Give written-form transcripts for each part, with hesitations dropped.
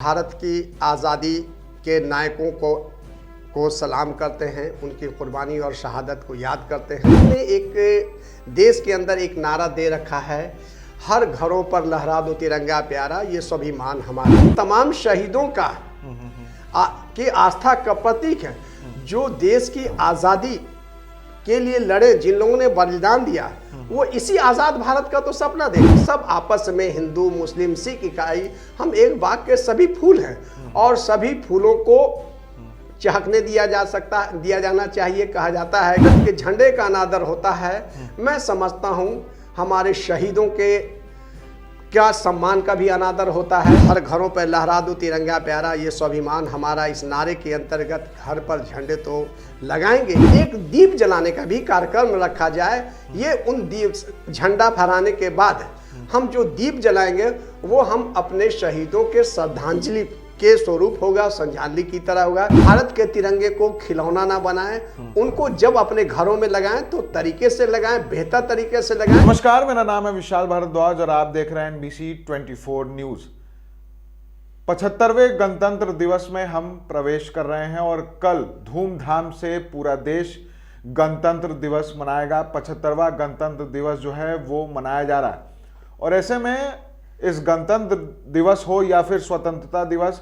भारत की आज़ादी के नायकों को सलाम करते हैं, उनकी कुर्बानी और शहादत को याद करते हैं। हमने एक देश के अंदर एक नारा दे रखा है, हर घरों पर लहरा दो तिरंगा प्यारा, ये स्वाभिमान हमारा। तमाम शहीदों का की आस्था का प्रतीक है, जो देश की आज़ादी के लिए लड़े, जिन लोगों ने बलिदान दिया, वो इसी आज़ाद भारत का तो सपना देखें। सब आपस में हिंदू मुस्लिम सिख इकाई, हम एक बाग के सभी फूल हैं और सभी फूलों को चहकने दिया जाना चाहिए। कहा जाता है कि झंडे का अनादर होता है। मैं समझता हूँ हमारे शहीदों के क्या सम्मान का भी अनादर होता है। हर घरों पर लहरा दो तिरंगा प्यारा, ये स्वाभिमान हमारा, इस नारे के अंतर्गत घर पर झंडे तो लगाएंगे। एक दीप जलाने का भी कार्यक्रम रखा जाए। ये उन दीप झंडा फहराने के बाद हम जो दीप जलाएंगे वो हम अपने शहीदों के श्रद्धांजलि के स्वरूप होगा, श्रद्धांजलि की तरह होगा। भारत के तिरंगे को खिलौना ना बनाएं, उनको जब अपने घरों में लगाएं तो तरीके से लगाएं, बेहतर तरीके से लगाएं। नमस्कार, मेरा नाम है विशाल भारद्वाज और आप देख रहे हैं NBC 24 न्यूज। 75वें गणतंत्र दिवस में हम प्रवेश कर रहे हैं और कल धूमधाम से पूरा देश गणतंत्र दिवस मनाएगा। 75वां गणतंत्र दिवस जो है वो मनाया जा रहा है और ऐसे में इस गणतंत्र दिवस हो या फिर स्वतंत्रता दिवस,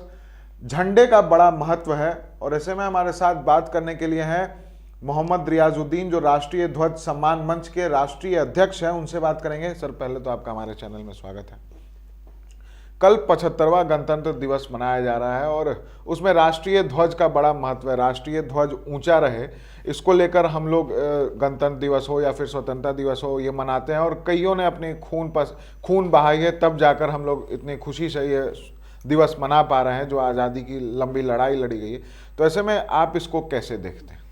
झंडे का बड़ा महत्व है। और ऐसे में हमारे साथ बात करने के लिए हैं मोहम्मद रियाजुद्दीन, जो राष्ट्रीय ध्वज सम्मान मंच के राष्ट्रीय अध्यक्ष हैं। उनसे बात करेंगे। सर, पहले तो आपका हमारे चैनल में स्वागत है। कल 75वां गणतंत्र दिवस मनाया जा रहा है और उसमें राष्ट्रीय ध्वज का बड़ा महत्व है। राष्ट्रीय ध्वज ऊंचा रहे, इसको लेकर हम लोग गणतंत्र दिवस हो या फिर स्वतंत्रता दिवस हो, ये मनाते हैं और कईयों ने अपनी खून बहाई है, तब जाकर हम लोग इतनी खुशी से ये दिवस मना पा रहे हैं, जो आज़ादी की लंबी लड़ाई लड़ी गई है। तो ऐसे में आप इसको कैसे देखते हैं?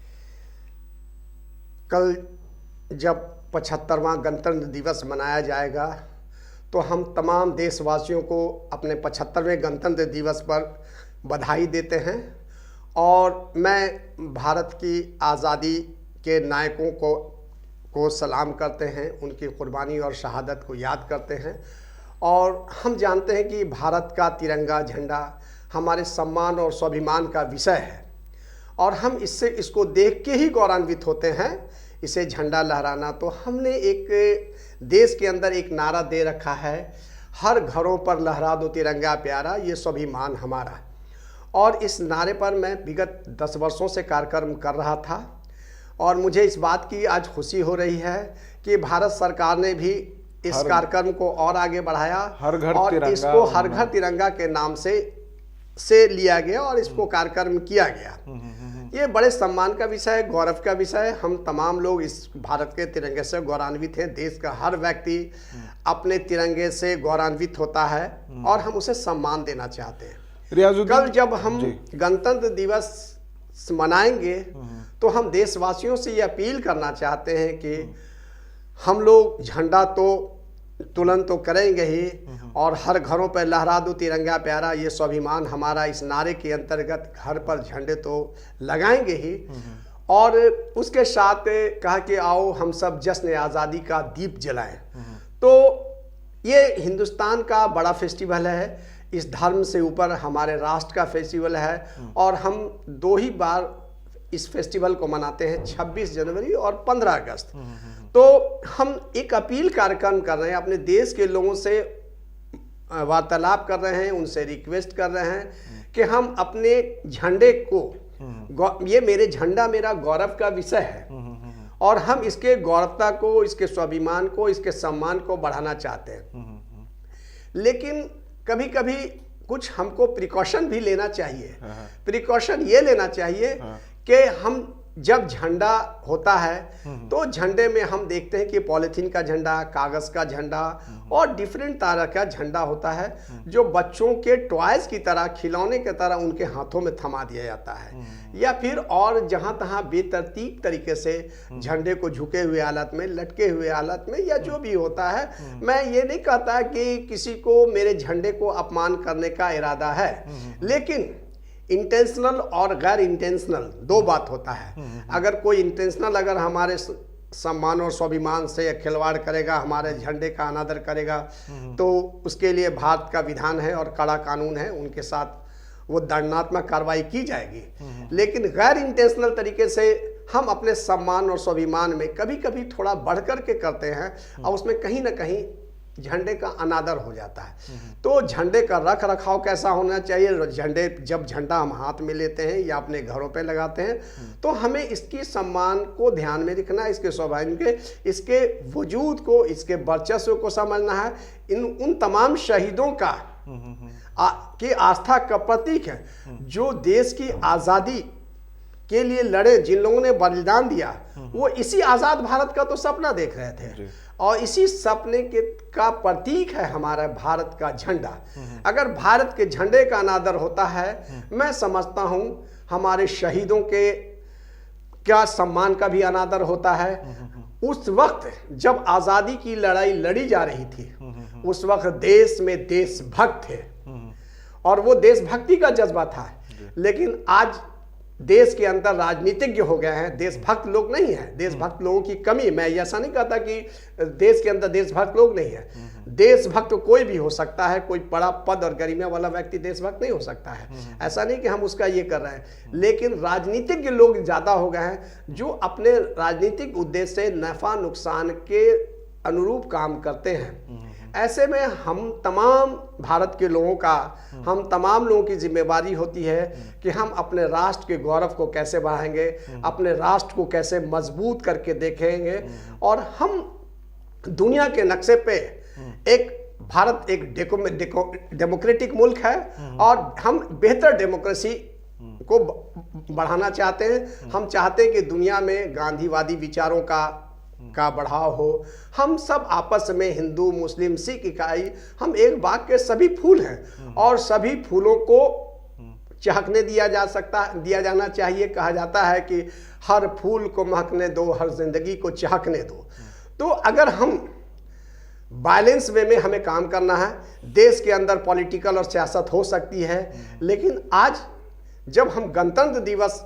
कल जब 75वां गणतंत्र दिवस मनाया जाएगा तो हम तमाम देशवासियों को अपने 75वें गणतंत्र दिवस पर बधाई देते हैं और मैं भारत की आज़ादी के नायकों को सलाम करते हैं, उनकी कुर्बानी और शहादत को याद करते हैं। और हम जानते हैं कि भारत का तिरंगा झंडा हमारे सम्मान और स्वाभिमान का विषय है और हम इसको देख के ही गौरवान्वित होते हैं, इसे झंडा लहराना। तो हमने एक देश के अंदर एक नारा दे रखा है, हर घरों पर लहरा दो तिरंगा प्यारा, ये स्वाभिमान हमारा। और इस नारे पर मैं विगत 10 वर्षों से कार्यक्रम कर रहा था और मुझे इस बात की आज खुशी हो रही है कि भारत सरकार ने भी इस कार्यक्रम को और आगे बढ़ाया और इसको हर घर तिरंगा के नाम से लिया गया और इसको कार्यक्रम किया गया। ये बड़े सम्मान का विषय है, गौरव का विषय है। हम तमाम लोग इस भारत के तिरंगे से गौरवान्वित हैं। देश का हर व्यक्ति अपने तिरंगे से गौरवान्वित होता है और हम उसे सम्मान देना चाहते हैं। कल जब हम गणतंत्र दिवस मनाएंगे तो हम देशवासियों से ये अपील करना चाहते हैं कि हम लोग झंडा तो तुलन तो करेंगे ही और हर घरों पर लहरा दो तिरंगा प्यारा, ये स्वाभिमान हमारा, इस नारे के अंतर्गत घर पर झंडे तो लगाएंगे ही। और उसके साथ कहा कि आओ हम सब जश्न आज़ादी का दीप जलाएं। तो ये हिंदुस्तान का बड़ा फेस्टिवल है, इस धर्म से ऊपर हमारे राष्ट्र का फेस्टिवल है और हम 2 ही बार इस फेस्टिवल को मनाते हैं, 26 जनवरी और 15 अगस्त। तो हम एक अपील कार्यक्रम कर रहे हैं, अपने देश के लोगों से वार्तालाप कर रहे हैं, उनसे रिक्वेस्ट कर रहे हैं कि हम अपने झंडे को, ये मेरे झंडा मेरा गौरव का विषय है और हम इसके गौरवता को, इसके स्वाभिमान को, इसके सम्मान को बढ़ाना चाहते हैं। लेकिन कभी कभी कुछ हमको प्रिकॉशन भी लेना चाहिए। प्रिकॉशन ये लेना चाहिए कि हम जब झंडा होता है तो झंडे में हम देखते हैं कि पॉलिथीन का झंडा, कागज का झंडा और डिफरेंट तरह का झंडा होता है, जो बच्चों के टॉयज की तरह, खिलौने की तरह उनके हाथों में थमा दिया जाता है या फिर और जहां तहां बेतरतीब तरीके से झंडे को झुके हुए हालत में, लटके हुए हालत में या जो भी होता है। मैं ये नहीं कहता कि किसी को मेरे झंडे को अपमान करने का इरादा है, लेकिन इंटेंशनल और गैर इंटेंशनल 2 बात होता है। अगर कोई इंटेंशनल अगर हमारे सम्मान और स्वाभिमान से खिलवाड़ करेगा, हमारे झंडे का अनादर करेगा, तो उसके लिए भारत का विधान है और कड़ा कानून है, उनके साथ वो दंडात्मक कार्रवाई की जाएगी। लेकिन गैर इंटेंशनल तरीके से हम अपने सम्मान और स्वाभिमान में कभी कभी थोड़ा बढ़ कर के करते हैं और उसमें कहीं ना कहीं झंडे का अनादर हो जाता है। तो झंडे का रख रखाव कैसा होना चाहिए, झंडे जब झंडा हम हाथ में लेते हैं या अपने घरों पे लगाते हैं तो हमें इसकी सम्मान को ध्यान में रखना है, इसके स्वाभिमान के, इसके वजूद को, इसके वर्चस्व को समझना है। उन तमाम शहीदों का की आस्था का प्रतीक है जो देश की आज़ादी के लिए लड़े, जिन लोगों ने बलिदान दिया, वो इसी आज़ाद भारत का तो सपना देख रहे थे और इसी सपने के का प्रतीक है हमारा भारत का झंडा। अगर भारत के झंडे का अनादर होता है, मैं समझता हूं हमारे शहीदों के क्या सम्मान का भी अनादर होता है। उस वक्त जब आज़ादी की लड़ाई लड़ी जा रही थी, उस वक्त देश में देशभक्त थे और वो देशभक्ति का जज्बा था। लेकिन आज देश के अंदर राजनीतिज्ञ हो गए हैं, देशभक्त लोग नहीं है, देशभक्त लोगों की कमी। मैं ऐसा नहीं कहता कि देश के अंदर देशभक्त लोग नहीं है, देशभक्त कोई भी हो सकता है, कोई बड़ा पद और गरिमा वाला व्यक्ति देशभक्त नहीं हो सकता है, ऐसा नहीं कि हम उसका ये कर रहे हैं। लेकिन राजनीतिज्ञ लोग ज्यादा हो गए हैं जो अपने राजनीतिक उद्देश्य से नफा नुकसान के अनुरूप काम करते हैं। ऐसे में हम तमाम भारत के लोगों का, हम तमाम लोगों की जिम्मेवारी होती है कि हम अपने राष्ट्र के गौरव को कैसे बढ़ाएंगे, अपने राष्ट्र को कैसे मजबूत करके देखेंगे और हम दुनिया के नक्शे पे भारत एक डेमोक्रेटिक मुल्क है और हम बेहतर डेमोक्रेसी को बढ़ाना चाहते हैं। हम चाहते हैं कि दुनिया में गांधीवादी विचारों का बढ़ाव हो। हम सब आपस में हिंदू मुस्लिम सिख इकाई, हम एक बाग के सभी फूल हैं और सभी फूलों को चहकने दिया जाना चाहिए। कहा जाता है कि हर फूल को महकने दो, हर जिंदगी को चहकने दो। तो अगर हम बैलेंस वे में हमें काम करना है, देश के अंदर पॉलिटिकल और सियासत हो सकती है, लेकिन आज जब हम गणतंत्र दिवस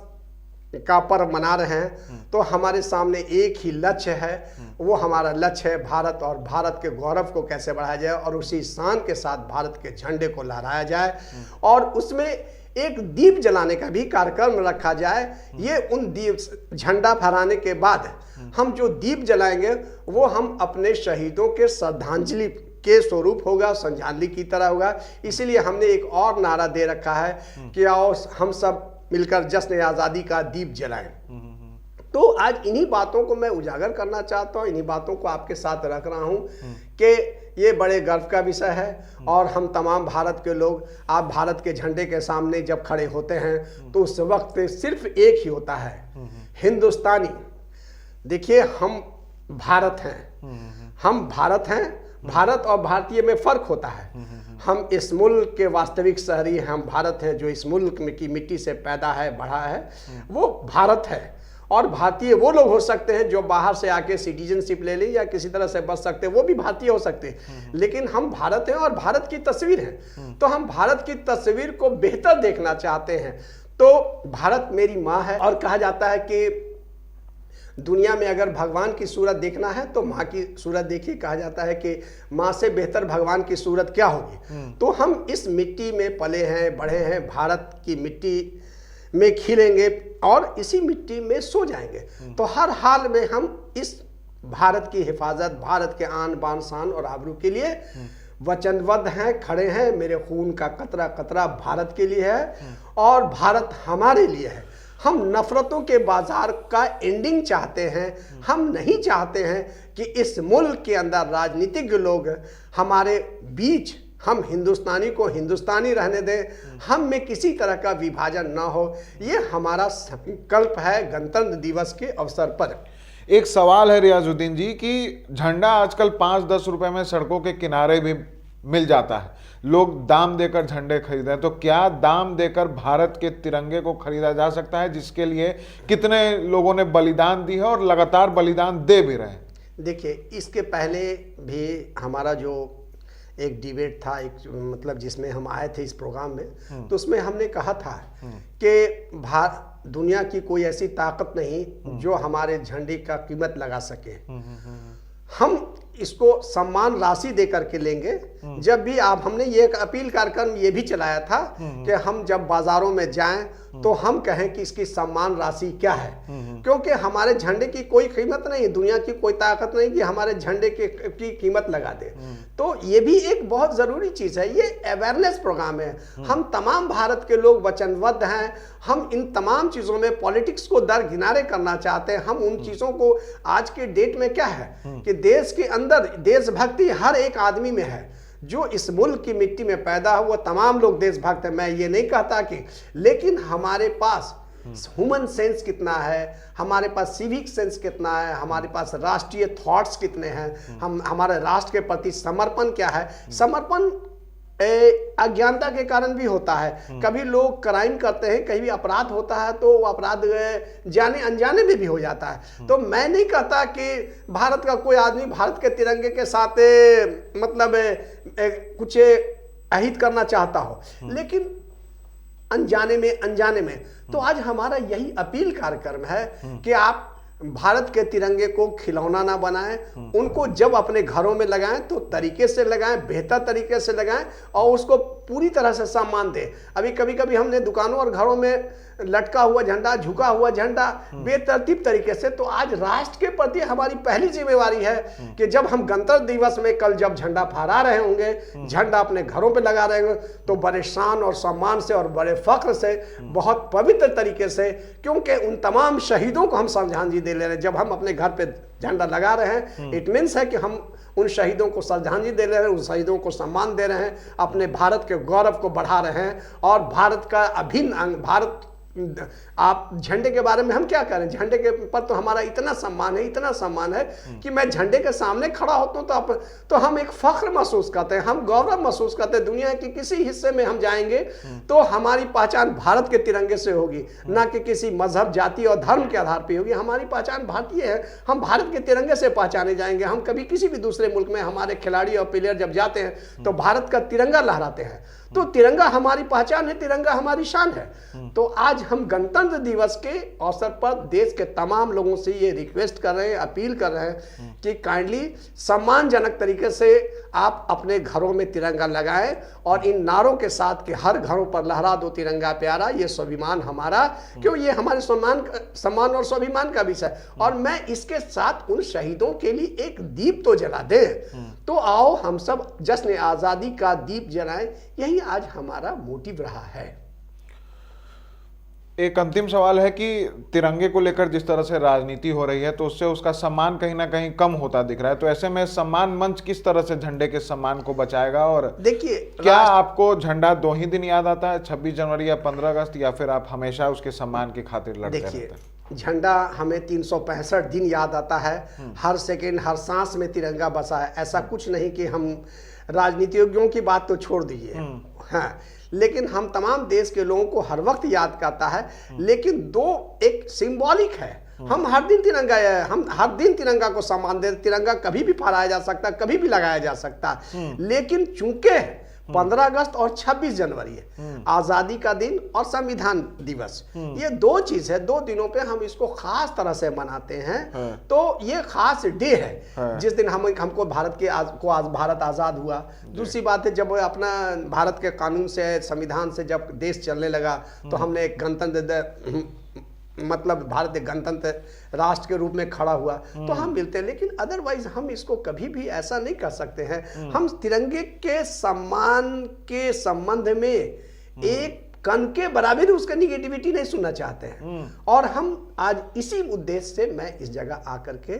का पर्व मना रहे हैं तो हमारे सामने एक ही लक्ष्य है, वो हमारा लक्ष्य है भारत और भारत के गौरव को कैसे बढ़ाया जाए और उसी शान के साथ भारत के झंडे को लहराया जाए और उसमें एक दीप जलाने का भी कार्यक्रम रखा जाए। ये उन दीप झंडा फहराने के बाद हम जो दीप जलाएंगे वो हम अपने शहीदों के श्रद्धांजलि के स्वरूप होगा, श्रद्धांजलि की तरह होगा। इसीलिए हमने एक और नारा दे रखा है कि आओ हम सब मिलकर जश्न आज़ादी का दीप जलाएं। तो आज इन्हीं बातों को मैं उजागर करना चाहता हूं, इन्हीं बातों को आपके साथ रख रहा हूं कि ये बड़े गर्व का विषय है और हम तमाम भारत के लोग, आप भारत के झंडे के सामने जब खड़े होते हैं तो उस वक्त सिर्फ एक ही होता है, हिंदुस्तानी। देखिए हम भारत हैं, हम भारत हैं, भारत और भारतीय में फर्क होता है। हम इस मुल्क के वास्तविक शहरी हैं, हम भारत हैं जो इस मुल्क की मिट्टी से पैदा है, बढ़ा है, वो भारत है। और भारतीय वो लोग हो सकते हैं जो बाहर से आके सिटीजनशिप ले लें या किसी तरह से बच सकते हैं, वो भी भारतीय हो सकते हैं, लेकिन हम भारत हैं और भारत की तस्वीर है। तो हम भारत की तस्वीर को बेहतर देखना चाहते हैं। तो भारत मेरी माँ है और कहा जाता है कि दुनिया में अगर भगवान की सूरत देखना है तो माँ की सूरत देखिए। कहा जाता है कि माँ से बेहतर भगवान की सूरत क्या होगी। तो हम इस मिट्टी में पले हैं, बढ़े हैं, भारत की मिट्टी में खिलेंगे और इसी मिट्टी में सो जाएंगे। तो हर हाल में हम इस भारत की हिफाजत, भारत के आन बान शान और आबरू के लिए वचनबद्ध हैं, खड़े हैं। मेरे खून का कतरा कतरा भारत के लिए है और भारत हमारे लिए है। हम नफरतों के बाजार का एंडिंग चाहते हैं। हम नहीं चाहते हैं कि इस मुल्क के अंदर राजनीतिज्ञ लोग हमारे बीच, हम हिंदुस्तानी को हिंदुस्तानी रहने दें, हम में किसी तरह का विभाजन ना हो। ये हमारा संकल्प है गणतंत्र दिवस के अवसर पर। एक सवाल है रियाजुद्दीन जी कि झंडा आजकल 5-10 रुपए में सड़कों के किनारे भी मिल जाता है, लोग दाम देकर झंडे खरीदे हैं। तो क्या दाम देकर भारत के तिरंगे को खरीदा जा सकता है, जिसके लिए कितने लोगों ने बलिदान दी है और लगातार बलिदान दे भी रहे हैं? देखिए, इसके पहले भी हमारा जो एक डिबेट था, एक मतलब जिसमें हम आए थे इस प्रोग्राम में, तो उसमें हमने कहा था कि दुनिया की कोई ऐसी ताकत नहीं जो हमारे झंडे का कीमत लगा सके। हम इसको सम्मान राशि दे करके लेंगे। जब भी आप, हमने ये एक अपील कार्यक्रम ये भी चलाया था कि हम जब बाजारों में जाएं तो हम कहें कि इसकी सम्मान राशि क्या है, क्योंकि हमारे झंडे की कोई कीमत नहीं, दुनिया की कोई ताकत नहीं कि हमारे झंडे की कीमत लगा दे। तो ये भी एक बहुत जरूरी चीज है, ये अवेयरनेस प्रोग्राम है। हम तमाम भारत के लोग वचनबद्ध हैं, हम इन तमाम चीजों में पॉलिटिक्स को दरकिनारे करना चाहते हैं। हम उन चीजों को, आज के डेट में क्या है कि देश के अंदर देशभक्ति हर एक आदमी में है। जो इस मुल्क की मिट्टी में पैदा हुआ तमाम लोग देशभक्त हैं, मैं ये नहीं कहता कि, लेकिन हमारे पास ह्यूमन सेंस कितना है, हमारे पास सिविक सेंस कितना है, हमारे पास राष्ट्रीय थॉट्स कितने हैं, हम हमारे राष्ट्र के प्रति समर्पण क्या है। समर्पण अज्ञानता के कारण भी होता है। कभी लोग क्राइम करते हैं, कहीं भी अपराध होता है तो वो अपराध जाने अनजाने में भी हो जाता है। तो मैं नहीं कहता कि भारत का कोई आदमी भारत के तिरंगे के साथ मतलब कुछ अहित करना चाहता हो, लेकिन अनजाने में तो आज हमारा यही अपील कार्यक्रम है कि आप भारत के तिरंगे को खिलौना ना बनाएं, उनको जब अपने घरों में लगाएं तो तरीके से लगाएं, बेहतर तरीके से लगाएं और उसको पूरी तरह से सम्मान दें। अभी कभी कभी हमने दुकानों और घरों में लटका हुआ झंडा, झुका हुआ झंडा बेतरतीब तरीके से, तो आज राष्ट्र के प्रति हमारी पहली जिम्मेवारी है कि जब हम गणतंत्र दिवस में कल जब झंडा फहरा रहे होंगे, झंडा अपने घरों पे लगा रहे होंगे, तो बड़े शान और सम्मान से और बड़े फख्र से, बहुत पवित्र तरीके से, क्योंकि उन तमाम शहीदों को हम श्रद्धांजलि दे ले रहे हैं। जब हम अपने घर पे झंडा लगा रहे हैं, इट मीन्स है कि हम उन शहीदों को श्रद्धांजलि दे रहे हैं, उन शहीदों को सम्मान दे रहे हैं, अपने भारत के गौरव को बढ़ा रहे हैं। और भारत का अभिन्न अंग, भारत, आप झंडे के बारे में हम क्या करें, झंडे के पर तो हमारा इतना सम्मान है कि मैं झंडे के सामने खड़ा होता हूं तो हम एक फख्र महसूस करते हैं, हम गौरव महसूस करते हैं। दुनिया के किसी हिस्से में हम जाएंगे तो हमारी पहचान भारत के तिरंगे से होगी, ना कि किसी मजहब, जाति और धर्म के आधार पर होगी। हमारी पहचान भारतीय है, हम भारत के तिरंगे से पहचाने जाएंगे। हम कभी किसी भी दूसरे मुल्क में हमारे खिलाड़ी और प्लेयर जब जाते हैं तो भारत का तिरंगा लहराते हैं। तो तिरंगा हमारी पहचान है, तिरंगा हमारी शान है। तो आज हम गणतंत्र दिवस के अवसर पर देश के तमाम लोगों से ये रिक्वेस्ट कर रहे हैं, अपील कर रहे हैं कि काइंडली सम्मानजनक तरीके से आप अपने घरों में तिरंगा लगाएं और इन नारों के साथ कि हर घरों पर लहरा दो तिरंगा प्यारा, ये स्वाभिमान हमारा, क्यों ये हमारे सम्मान और स्वाभिमान का विषय। और मैं इसके साथ उन शहीदों के लिए एक दीप तो जला दे। तो आओ हम सब जश्न आजादी का दीप जलाएं, यही आज हमारा मोटिव रहा है। एक अंतिम सवाल है कि तिरंगे को लेकर जिस तरह से राजनीति हो रही है तो उससे उसका सम्मान कहीं ना कहीं कम होता दिख रहा है, तो ऐसे में सम्मान मंच किस तरह से झंडे के सम्मान को बचाएगा? और देखिए, क्या आपको झंडा 2 ही दिन याद आता है, 26 जनवरी या 15 अगस्त, या फिर आप हमेशा उसके सम्मान की खातिर लड़ते रहते हैं? झंडा हमें 365 दिन याद आता है, हर सेकेंड हर सांस में तिरंगा बसा है। ऐसा कुछ नहीं कि हम राजनीतिज्ञों की बात तो छोड़ दीजिए, हाँ, लेकिन हम तमाम देश के लोगों को हर वक्त याद करता है। लेकिन दो एक सिंबॉलिक है, हम हर दिन तिरंगा को सम्मान दे। तिरंगा कभी भी फहराया जा सकता, कभी भी लगाया जा सकता, लेकिन चूंकि 15 अगस्त और 26 जनवरी है, आजादी का दिन और संविधान दिवस, ये 2 चीज है, 2 दिनों पे हम इसको खास तरह से मनाते हैं। तो ये खास डे है जिस दिन हमको भारत आजाद हुआ। दूसरी बात है, जब अपना भारत के कानून से, संविधान से जब देश चलने लगा तो हमने एक गणतंत्र, मतलब भारत एक गणतंत्र राष्ट्र के रूप में खड़ा हुआ, तो हम मिलते हैं। लेकिन अदरवाइज हम इसको कभी भी ऐसा नहीं कर सकते हैं। हम तिरंगे के सम्मान के संबंध में एक कण के बराबर उसका निगेटिविटी नहीं सुनना चाहते हैं। और हम आज इसी उद्देश्य से मैं इस जगह आकर के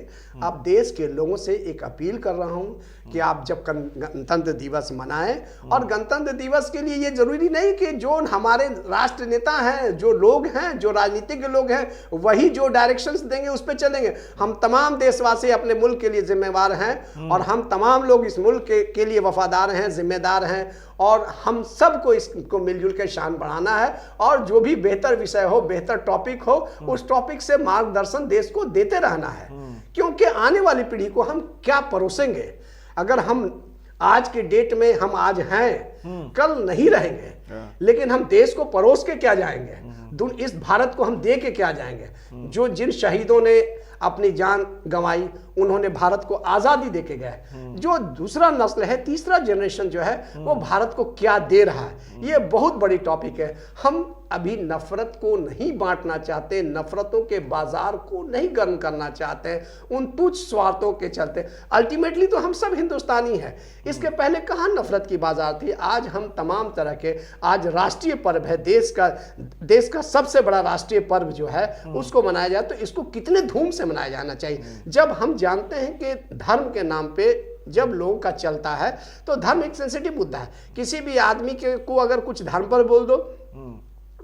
अब देश के लोगों से एक अपील कर रहा हूं कि आप जब गणतंत्र दिवस मनाएं, और गणतंत्र दिवस के लिए ये जरूरी नहीं कि जो हमारे राष्ट्र नेता हैं, जो लोग हैं, जो राजनीतिक लोग हैं, वही जो डायरेक्शंस देंगे उस पर चलेंगे। हम तमाम देशवासी अपने मुल्क के लिए जिम्मेवार हैं और हम तमाम लोग इस मुल्क के लिए वफादार हैं, जिम्मेदार हैं, और हम सबको इसको मिलजुल के शान बढ़ाना है। और जो भी बेहतर विषय हो, बेहतर टॉपिक हो, उस टॉपिक से मार्गदर्शन देश को देते रहना है। क्योंकि आने वाली पीढ़ी को हम क्या परोसेंगे? अगर हम आज के डेट में हम आज हैं, कल नहीं रहेंगे। लेकिन हम देश को परोस के क्या जाएंगे, इस भारत को हम दे के क्या जाएंगे। जो जिन शहीदों ने अपनी जान गंवाई, उन्होंने भारत को आजादी देके गए। जो दूसरा नस्ल है, तीसरा जनरेशन जो है, वो भारत को क्या दे रहा है, ये बहुत बड़ी टॉपिक है। हम अभी नफरत को नहीं बांटना चाहते, नफरतों के बाजार को नहीं गर्म करना चाहते हैं उन तुच्छ स्वार्थों के चलते। अल्टीमेटली तो हम सब हिंदुस्तानी हैं, इसके पहले कहाँ नफरत की बाजार थी। आज हम तमाम तरह के, आज राष्ट्रीय पर्व है, देश का सबसे बड़ा राष्ट्रीय पर्व जो है उसको मनाया जाए, तो इसको कितने धूम से मनाया जाना चाहिए। जब हम जानते हैं कि धर्म के नाम पे जब लोगों का चलता है, तो धर्म एक सेंसिटिव मुद्दा है। किसी भी आदमी को अगर कुछ धर्म पर बोल दो,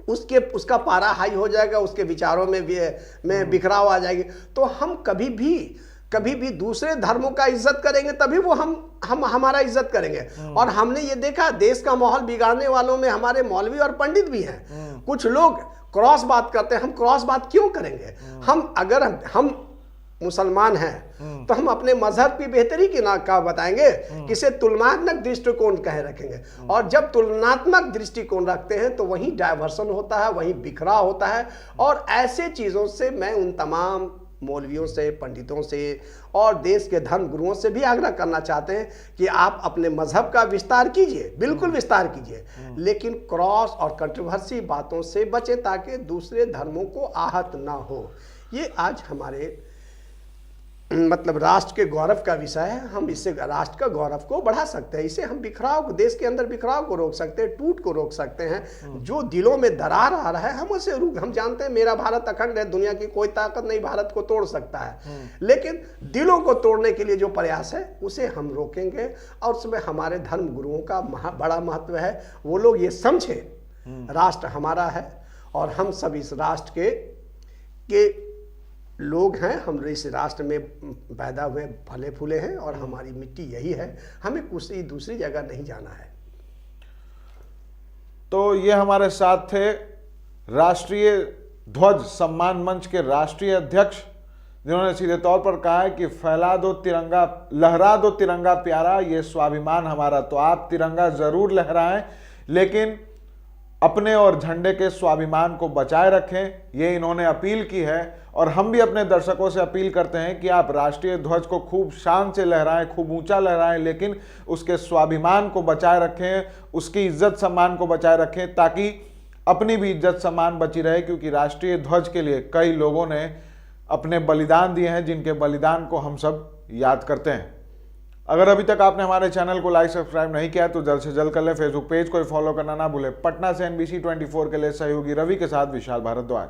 उसका पारा हाई हो जाएगा, उसके विचारों में बिखराव आ जाएगी। तो हम कभी भी दूसरे धर्मों का इज्जत करेंगे, तभी वो हम हमारा इज्जत करेंगे। और हमने ये देखा, देश का माहौल बिगाड़ने वालों में हमारे मौलवी और पंडित भी हैं। कुछ लोग क्रॉस बात करते हैं, हम क्रॉस बात क्यों करेंगे। अगर हम मुसलमान हैं तो हम अपने मजहब की बेहतरी की ना का बताएंगे, किसे तुलनात्मक दृष्टिकोण कहे रखेंगे। और जब तुलनात्मक दृष्टिकोण रखते हैं तो वहीं डायवर्सन होता है, वहीं बिखराव होता है। और ऐसे चीजों से मैं उन तमाम मौलवियों से, पंडितों से और देश के धर्म गुरुओं से भी आग्रह करना चाहते हैं कि आप अपने मजहब का विस्तार कीजिए, बिल्कुल विस्तार कीजिए, लेकिन क्रॉस और कंट्रोवर्सी बातों से बचें ताकि दूसरे धर्मों को आहत ना हो। ये आज हमारे राष्ट्र के गौरव का विषय है। हम इससे राष्ट्र का गौरव को बढ़ा सकते हैं, इसे हम बिखराव, देश के अंदर बिखराव को रोक सकते हैं, टूट को रोक सकते हैं। जो दिलों में दरार आ रहा है हम उसे हम जानते हैं, मेरा भारत अखंड है, दुनिया की कोई ताकत नहीं भारत को तोड़ सकता है। लेकिन दिलों को तोड़ने के लिए जो प्रयास है उसे हम रोकेंगे। और उसमें हमारे धर्म गुरुओं का बड़ा महत्व है। वो लोग ये समझे राष्ट्र हमारा है और हम सब इस राष्ट्र के लोग हैं, हम इस राष्ट्र में पैदा हुए फले फूले हैं और हमारी मिट्टी यही है, हमें किसी दूसरी जगह नहीं जाना है। तो ये हमारे साथ थे राष्ट्रीय ध्वज सम्मान मंच के राष्ट्रीय अध्यक्ष, जिन्होंने सीधे तौर पर कहा है कि फैला दो तिरंगा, लहरा दो तिरंगा प्यारा, ये स्वाभिमान हमारा। तो आप तिरंगा जरूर लहराएं, लेकिन अपने और झंडे के स्वाभिमान को बचाए रखें, ये इन्होंने अपील की है। और हम भी अपने दर्शकों से अपील करते हैं कि आप राष्ट्रीय ध्वज को खूब शान से लहराएं, खूब ऊंचा लहराएं, लेकिन उसके स्वाभिमान को बचाए रखें, उसकी इज्जत सम्मान को बचाए रखें, ताकि अपनी भी इज्जत सम्मान बची रहे। क्योंकि राष्ट्रीय ध्वज के लिए कई लोगों ने अपने बलिदान दिए हैं, जिनके बलिदान को हम सब याद करते हैं। अगर अभी तक आपने हमारे चैनल को लाइक सब्सक्राइब नहीं किया तो जल्द से जल्द कर लें। फेसबुक पेज को फॉलो करना ना भूलें। पटना से NBC 24 के लिए सहयोगी रवि के साथ विशाल भारद्वाज।